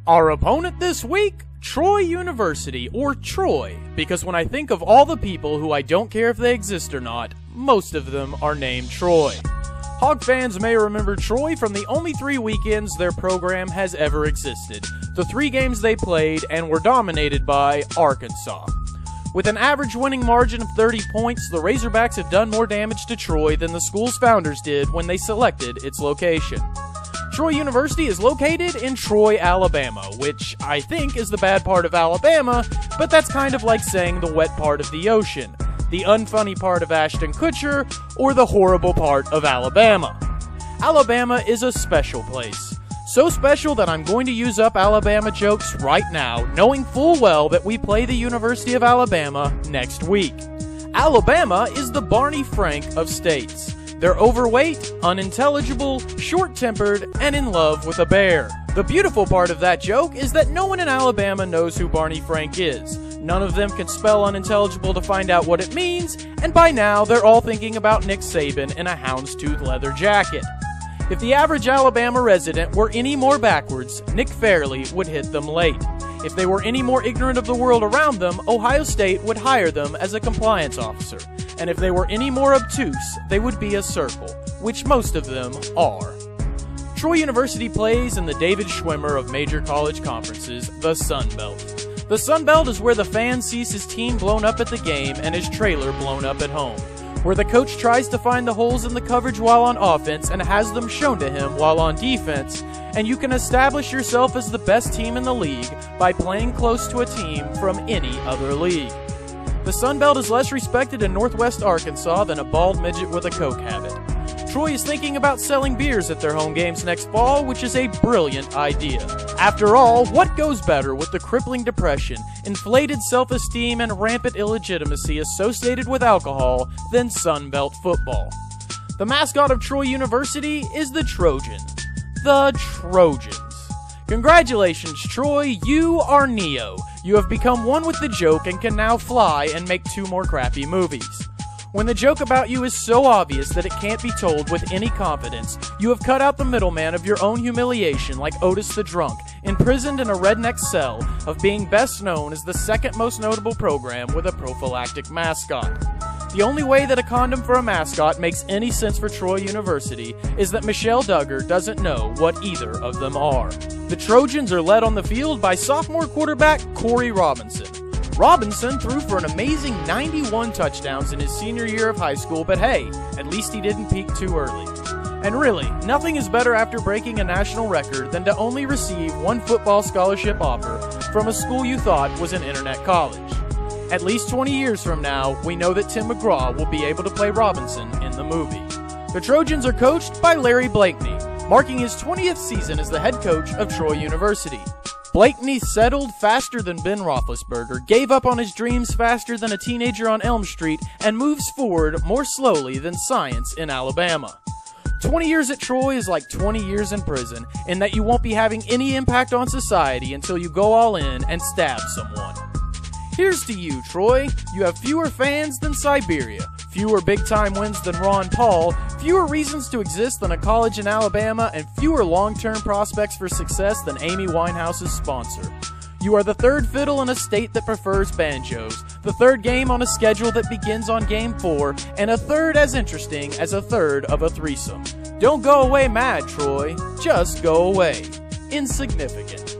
Our opponent this week, Troy University, or Troy, because when I think of all the people who I don't care if they exist or not, most of them are named Troy. Hog fans may remember Troy from the only 3 weekends their program has ever existed, the 3 games they played and were dominated by Arkansas. With an average winning margin of 30 points, the Razorbacks have done more damage to Troy than the school's founders did when they selected its location. Troy University is located in Troy, Alabama, which I think is the bad part of Alabama, but that's kind of like saying the wet part of the ocean, the unfunny part of Ashton Kutcher, or the horrible part of Alabama. Alabama is a special place. So special that I'm going to use up Alabama jokes right now, knowing full well that we play the University of Alabama next week. Alabama is the Barney Frank of states. They're overweight, unintelligible, short-tempered, and in love with a bear. The beautiful part of that joke is that no one in Alabama knows who Barney Frank is. None of them can spell unintelligible to find out what it means, and by now they're all thinking about Nick Saban in a houndstooth leather jacket. If the average Alabama resident were any more backwards, Nick Fairley would hit them late. If they were any more ignorant of the world around them, Ohio State would hire them as a compliance officer. And if they were any more obtuse, they would be a circle, which most of them are. Troy University plays in the David Schwimmer of major college conferences, the Sun Belt. The Sun Belt is where the fan sees his team blown up at the game and his trailer blown up at home, where the coach tries to find the holes in the coverage while on offense and has them shown to him while on defense, and you can establish yourself as the best team in the league by playing close to a team from any other league. The Sun Belt is less respected in Northwest Arkansas than a bald midget with a coke habit. Troy is thinking about selling beers at their home games next fall, which is a brilliant idea. After all, what goes better with the crippling depression, inflated self-esteem, and rampant illegitimacy associated with alcohol than Sun Belt football? The mascot of Troy University is the Trojan. The Trojans. Congratulations, Troy, you are Neo. You have become one with the joke and can now fly and make 2 more crappy movies. When the joke about you is so obvious that it can't be told with any confidence, you have cut out the middleman of your own humiliation like Otis the Drunk, imprisoned in a redneck cell of being best known as the second most notable program with a prophylactic mascot. The only way that a condom for a mascot makes any sense for Troy University is that Michelle Duggar doesn't know what either of them are. The Trojans are led on the field by sophomore quarterback Corey Robinson. Robinson threw for an amazing 91 touchdowns in his senior year of high school, but hey, at least he didn't peak too early. And really, nothing is better after breaking a national record than to only receive 1 football scholarship offer from a school you thought was an internet college. At least 20 years from now, we know that Tim McGraw will be able to play Robinson in the movie. The Trojans are coached by Larry Blakeney, marking his 20th season as the head coach of Troy University. Blakeney settled faster than Ben Roethlisberger, gave up on his dreams faster than a teenager on Elm Street, and moves forward more slowly than science in Alabama. 20 years at Troy is like 20 years in prison, in that you won't be having any impact on society until you go all in and stab someone. Here's to you, Troy. You have fewer fans than Siberia, fewer big-time wins than Ron Paul, fewer reasons to exist than a college in Alabama, and fewer long-term prospects for success than Amy Winehouse's sponsor. You are the third fiddle in a state that prefers banjos, the third game on a schedule that begins on Game 4, and a third as interesting as a third of a threesome. Don't go away mad, Troy. Just go away insignificant.